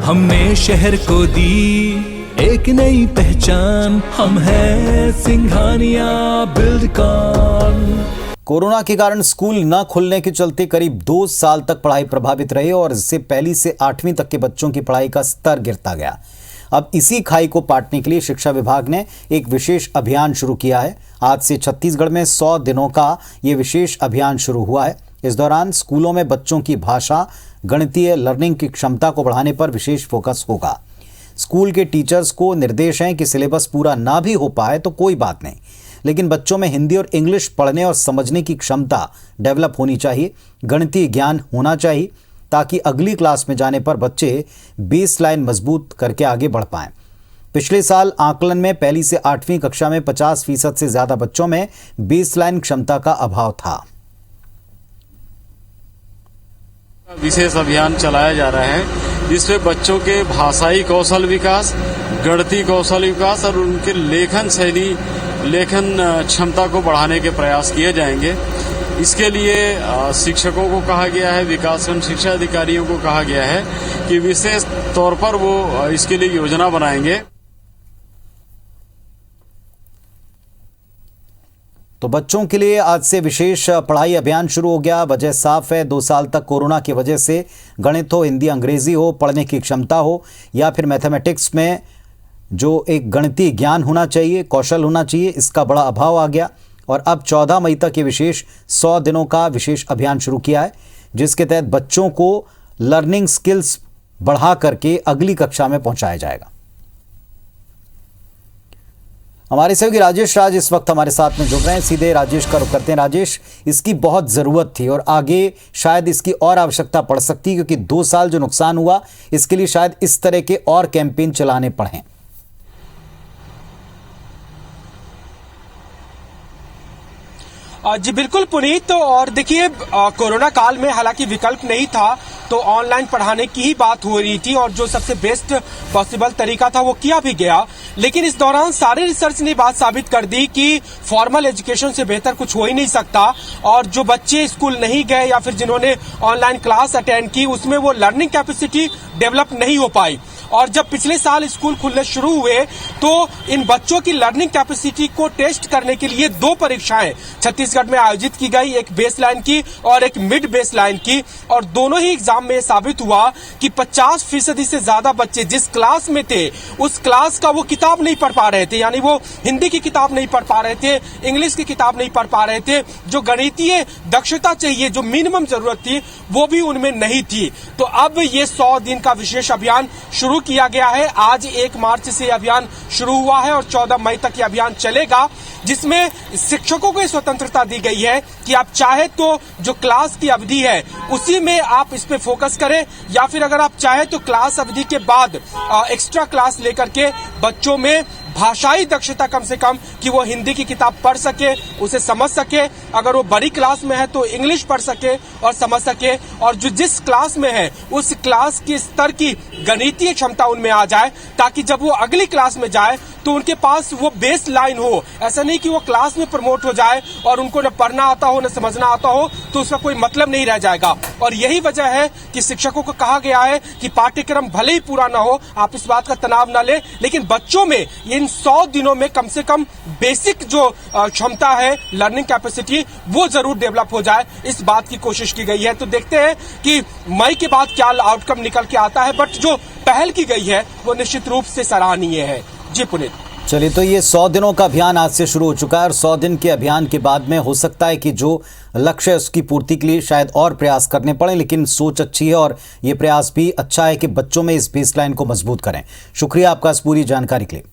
हमने शहर को दी एक नई पहचान, हम हैं सिंघानिया बिल्डकॉन। कोरोना के कारण स्कूल न खुलने के चलते करीब 2 साल तक पढ़ाई प्रभावित रही और इससे पहली से 8वीं तक के बच्चों की पढ़ाई का स्तर गिरता गया। अब इसी खाई को पाटने के लिए शिक्षा विभाग ने एक विशेष अभियान शुरू किया है। आज से छत्तीसगढ़ में 100 दिनों का ये विशेष अभियान शुरू हुआ है। इस दौरान स्कूलों में बच्चों की भाषा, गणितीय लर्निंग की क्षमता को बढ़ाने पर विशेष फोकस होगा। स्कूल के टीचर्स को निर्देश हैं कि सिलेबस पूरा ना भी हो पाए तो कोई बात नहीं, लेकिन बच्चों में हिंदी और इंग्लिश पढ़ने और समझने की क्षमता डेवलप होनी चाहिए, गणितीय ज्ञान होना चाहिए, ताकि अगली क्लास में जाने पर बच्चे बेस लाइन मजबूत करके आगे बढ़ पाएं। पिछले साल आकलन में पहली से 8वीं कक्षा में 50% से ज्यादा बच्चों में बेस लाइन क्षमता का अभाव था। विशेष अभियान चलाया जा रहा है जिसमें बच्चों के भाषाई कौशल विकास, गणितीय कौशल विकास और उनके लेखन शैली, लेखन क्षमता को बढ़ाने के प्रयास किए जाएंगे। इसके लिए शिक्षकों को कहा गया है, विकासखंड शिक्षा अधिकारियों को कहा गया है कि विशेष तौर पर वो इसके लिए योजना बनाएंगे। तो बच्चों के लिए आज से विशेष पढ़ाई अभियान शुरू हो गया। वजह साफ है, 2 साल तक कोरोना की वजह से गणित हो, हिंदी, अंग्रेजी हो, पढ़ने की क्षमता हो या फिर मैथमेटिक्स में जो एक गणितीय ज्ञान होना चाहिए, कौशल होना चाहिए, इसका बड़ा अभाव आ गया। और अब 14 मई तक ये विशेष 100 दिनों का विशेष अभियान शुरू किया है, जिसके तहत बच्चों को लर्निंग स्किल्स बढ़ा करके अगली कक्षा में पहुंचाया जाएगा। हमारे सहयोगी राजेश राज इस वक्त हमारे साथ में जुड़ रहे हैं। सीधे राजेश का रुख करते हैं। राजेश, इसकी बहुत ज़रूरत थी और आगे शायद इसकी और आवश्यकता पड़ सकती है, क्योंकि 2 साल जो नुकसान हुआ इसके लिए शायद इस तरह के और कैंपेन चलाने पड़े। जी बिल्कुल पुनीत। और देखिए, कोरोना काल में हालांकि विकल्प नहीं था तो ऑनलाइन पढ़ाने की ही बात हो रही थी और जो सबसे बेस्ट पॉसिबल तरीका था वो किया भी गया। लेकिन इस दौरान सारे रिसर्च ने बात साबित कर दी कि फॉर्मल एजुकेशन से बेहतर कुछ हो ही नहीं सकता। और जो बच्चे स्कूल नहीं गए या फिर जिन्होंने ऑनलाइन क्लास अटेंड की, उसमें वो लर्निंग कैपेसिटी डेवलप नहीं हो पाई। और जब पिछले साल स्कूल खुलने शुरू हुए तो इन बच्चों की लर्निंग कैपेसिटी को टेस्ट करने के लिए 2 परीक्षाएं छत्तीसगढ़ में आयोजित की गई, एक बेस लाइन की और एक मिड बेस लाइन की। और दोनों ही एग्जाम में साबित हुआ कि 50% से ज्यादा बच्चे जिस क्लास में थे उस क्लास का वो किताब नहीं पढ़ पा रहे थे, यानी वो हिंदी की किताब नहीं पढ़ पा रहे थे, इंग्लिश की किताब नहीं पढ़ पा रहे थे। जो गणितीय दक्षता चाहिए, जो मिनिमम जरूरत थी, वो भी उनमें नहीं थी। तो अब ये 100 दिन का विशेष अभियान शुरू किया गया है। आज 1 मार्च से अभियान शुरू हुआ है और 14 मई तक ये अभियान चलेगा, जिसमें शिक्षकों को स्वतंत्रता दी गई है कि आप चाहे तो जो क्लास की अवधि है उसी में आप इस पे फोकस करें, या फिर अगर आप चाहे तो क्लास अवधि के बाद एक्स्ट्रा क्लास लेकर के बच्चों में भाषाई दक्षता कम से कम कि वो हिंदी की किताब पढ़ सके, उसे समझ सके, अगर वो बड़ी क्लास में है तो इंग्लिश पढ़ सके और समझ सके, और जो जिस क्लास में है उस क्लास के स्तर की गणितीय क्षमता उनमें आ जाए, ताकि जब वो अगली क्लास में जाए तो उनके पास वो बेस लाइन हो। ऐसा नहीं कि वो क्लास में प्रमोट हो जाए और उनको न पढ़ना आता हो न समझना आता हो, तो उसका कोई मतलब नहीं रह जाएगा। और यही वजह है कि शिक्षकों को कहा गया है कि पाठ्यक्रम भले ही पूरा ना हो, आप इस बात का तनाव ना ले, लेकिन बच्चों में इन 100 दिनों में कम से कम बेसिक जो क्षमता है, लर्निंग कैपेसिटी, वो जरूर डेवलप हो जाए, इस बात की कोशिश की गई है। तो देखते हैं कि मई के बाद क्या आउटकम निकल के आता है, बट जो पहल की गई है वो निश्चित रूप से सराहनीय है। जी पुनीत। चलिए, तो ये 100 दिनों का अभियान आज से शुरू हो चुका है और 100 दिन के अभियान के बाद में हो सकता है कि जो लक्ष्य है उसकी पूर्ति के लिए शायद और प्रयास करने पड़े, लेकिन सोच अच्छी है और ये प्रयास भी अच्छा है कि बच्चों में इस बेसलाइन को मजबूत करें। शुक्रिया आपका इस पूरी जानकारी के लिए।